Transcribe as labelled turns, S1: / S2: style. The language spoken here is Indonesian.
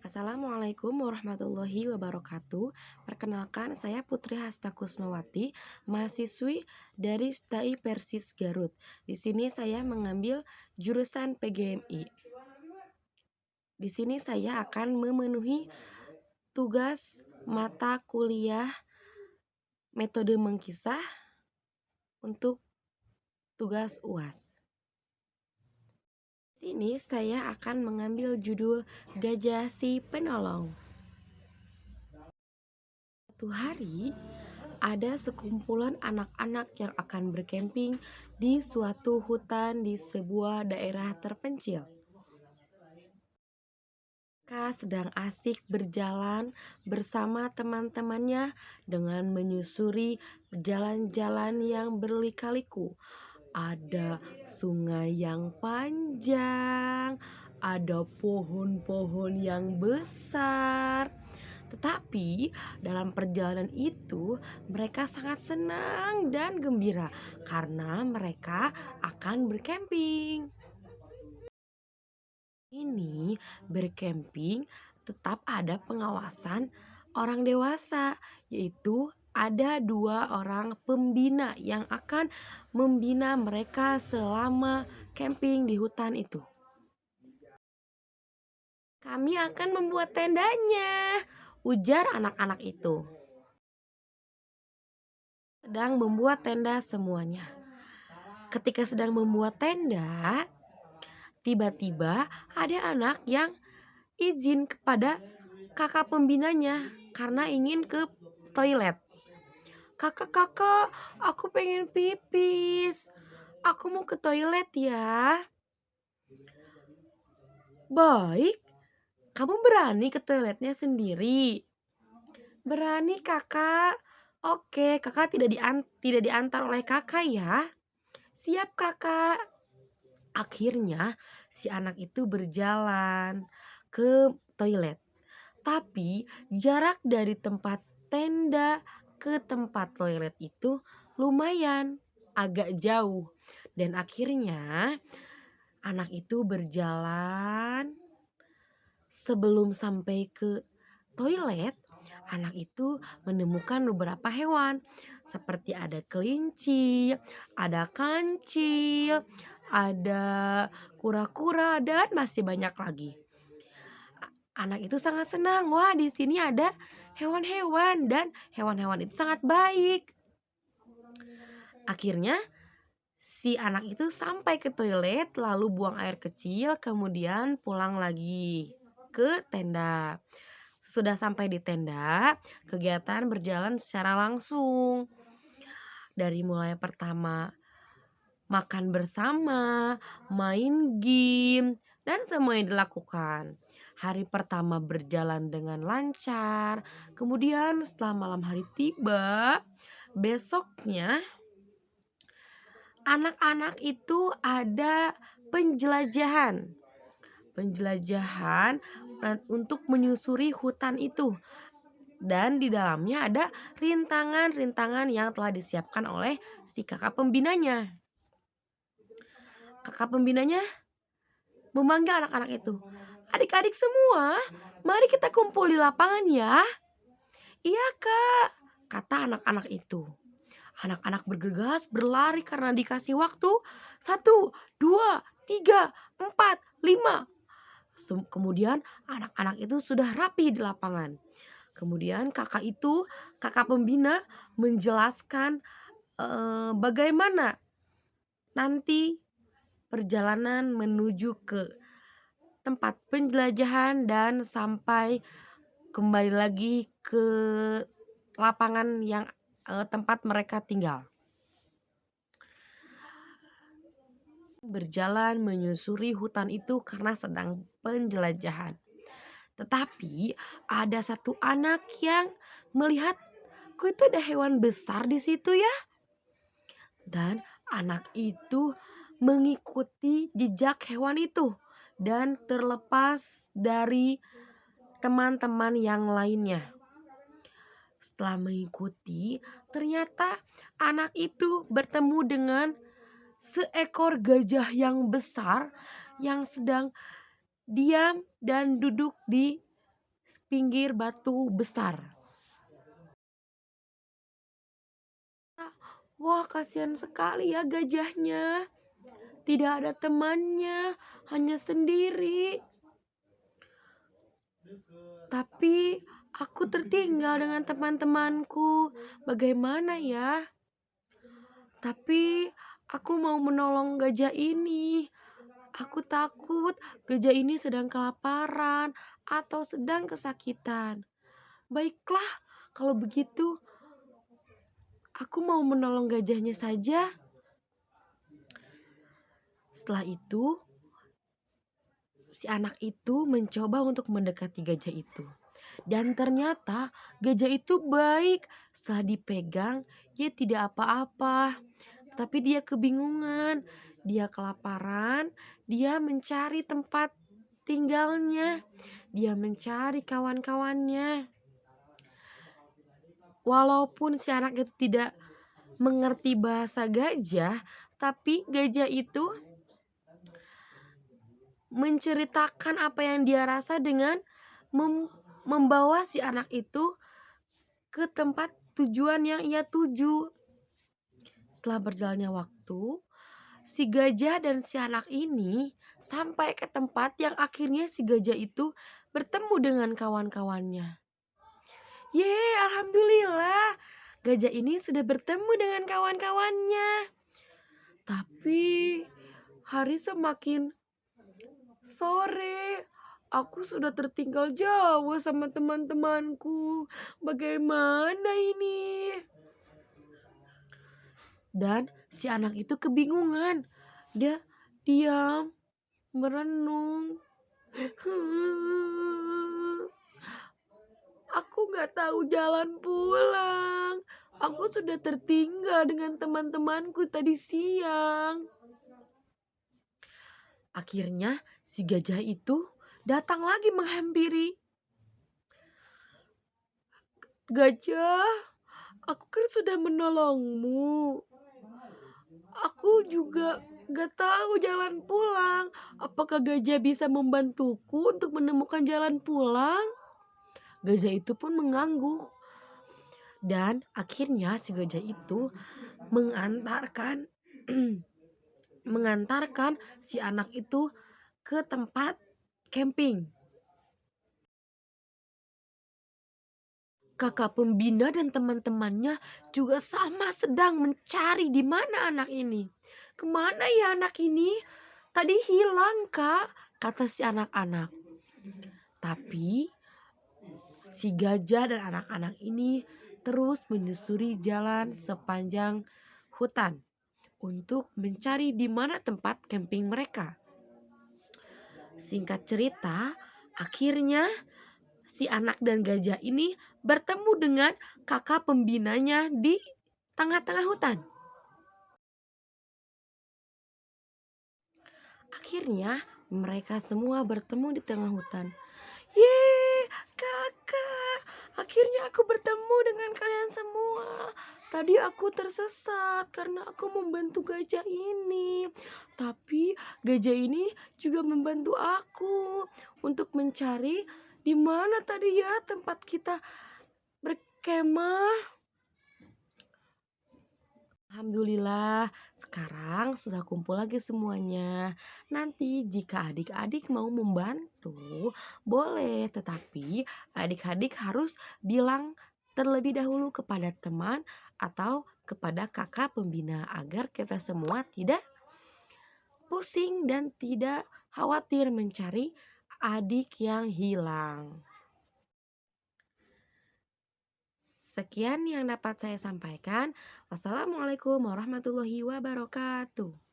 S1: Assalamualaikum warahmatullahi wabarakatuh. Perkenalkan, saya Putri Hasta Kusmawati, mahasiswi dari STAI Persis Garut. Di sini saya mengambil jurusan PGMI. Di sini saya akan memenuhi tugas mata kuliah metode mengkisah untuk tugas UAS. Di sini saya akan mengambil judul Gajah Si Penolong. Suatu hari, ada sekumpulan anak-anak yang akan berkemping di suatu hutan di sebuah daerah terpencil. Mereka sedang asik berjalan bersama teman-temannya dengan menyusuri jalan-jalan yang berlika-liku. Ada sungai yang panjang, ada pohon-pohon yang besar. Tetapi dalam perjalanan itu mereka sangat senang dan gembira karena mereka akan berkemping. Ini berkemping tetap ada pengawasan orang dewasa, yaitu ada 2 orang pembina yang akan membina mereka selama camping di hutan itu. Kami akan membuat tendanya, ujar anak-anak itu. Sedang membuat tenda semuanya. Ketika sedang membuat tenda, tiba-tiba ada anak yang izin kepada kakak pembinanya karena ingin ke toilet. Kakak, aku pengen pipis. Aku mau ke toilet ya. Baik, kamu berani ke toiletnya sendiri? Berani kakak. Oke, kakak tidak diantar oleh kakak ya. Siap kakak. Akhirnya si anak itu berjalan ke toilet. Tapi jarak dari tempat tenda ke tempat toilet itu lumayan agak jauh. Dan akhirnya anak itu berjalan. Sebelum sampai ke toilet, anak itu menemukan beberapa hewan seperti ada kelinci, ada kancil, ada kura-kura, dan masih banyak lagi. Anak itu sangat senang. Wah, di sini ada hewan-hewan dan hewan-hewan itu sangat baik. Akhirnya si anak itu sampai ke toilet, lalu buang air kecil, kemudian pulang lagi ke tenda. Sudah sampai di tenda, kegiatan berjalan secara langsung. Dari mulai pertama makan bersama, main game, dan semua yang dilakukan. Hari pertama berjalan dengan lancar. Kemudian setelah malam hari tiba, besoknya anak-anak itu ada penjelajahan untuk menyusuri hutan itu. Dan di dalamnya ada rintangan-rintangan yang telah disiapkan oleh si kakak pembinanya. Kakak pembinanya memanggil anak-anak itu. Adik-adik semua, mari kita kumpul di lapangan ya. Iya kak, kata anak-anak itu. Anak-anak bergegas berlari karena dikasih waktu 1, 2, 3, 4, 5. Kemudian anak-anak itu sudah rapi di lapangan. Kemudian kakak pembina menjelaskan bagaimana nanti perjalanan menuju ke tempat penjelajahan dan sampai kembali lagi ke lapangan yang tempat mereka tinggal. Berjalan menyusuri hutan itu karena sedang penjelajahan. Tetapi ada satu anak yang melihat, kok itu ada hewan besar di situ ya? Dan anak itu mengikuti jejak hewan itu dan terlepas dari teman-teman yang lainnya. Setelah mengikuti, ternyata anak itu bertemu dengan seekor gajah yang besar yang sedang diam dan duduk di pinggir batu besar. Wah, kasihan sekali ya gajahnya. Tidak ada temannya, hanya sendiri. Tapi aku tertinggal dengan teman-temanku. Bagaimana ya? Tapi aku mau menolong gajah ini. Aku takut gajah ini sedang kelaparan atau sedang kesakitan. Baiklah, kalau begitu aku mau menolong gajahnya saja. Setelah itu, si anak itu mencoba untuk mendekati gajah itu. Dan ternyata gajah itu baik. Setelah dipegang, ia tidak apa-apa. Tapi dia kebingungan, dia kelaparan, dia mencari tempat tinggalnya, dia mencari kawan-kawannya. Walaupun si anak itu tidak mengerti bahasa gajah, tapi gajah itu menceritakan apa yang dia rasa dengan membawa si anak itu ke tempat tujuan yang ia tuju. Setelah berjalannya waktu, si gajah dan si anak ini sampai ke tempat yang akhirnya si gajah itu bertemu dengan kawan-kawannya. Yeay, alhamdulillah, gajah ini sudah bertemu dengan kawan-kawannya. Tapi hari semakin sore, aku sudah tertinggal jauh sama teman-temanku. Bagaimana ini? Dan si anak itu kebingungan. Dia diam, merenung. Aku gak tahu jalan pulang. Aku sudah tertinggal dengan teman-temanku tadi siang. Akhirnya si gajah itu datang lagi menghampiri. Gajah, aku kan sudah menolongmu. Aku juga gak tahu jalan pulang. Apakah gajah bisa membantuku untuk menemukan jalan pulang? Gajah itu pun mengangguk. Dan akhirnya si gajah itu mengantarkan si anak itu ke tempat camping. Kakak pembina dan teman-temannya juga sama sedang mencari di mana anak ini. Kemana ya anak ini? Tadi hilang, Kak, kata si anak-anak. Tapi si gajah dan anak-anak ini terus menyusuri jalan sepanjang hutan untuk mencari di mana tempat camping mereka. Singkat cerita, akhirnya si anak dan gajah ini bertemu dengan kakak pembinanya di tengah-tengah hutan. Akhirnya mereka semua bertemu di tengah hutan. Yeay, kakak, akhirnya aku bertemu dengan kalian semua. Tadi aku tersesat karena aku membantu gajah ini. Tapi gajah ini juga membantu aku untuk mencari di mana tadi ya tempat kita berkemah. Alhamdulillah, sekarang sudah kumpul lagi semuanya. Nanti jika adik-adik mau membantu, boleh. Tetapi adik-adik harus bilang terlebih dahulu kepada teman atau kepada kakak pembina agar kita semua tidak pusing dan tidak khawatir mencari adik yang hilang. Sekian yang dapat saya sampaikan. Wassalamualaikum warahmatullahi wabarakatuh.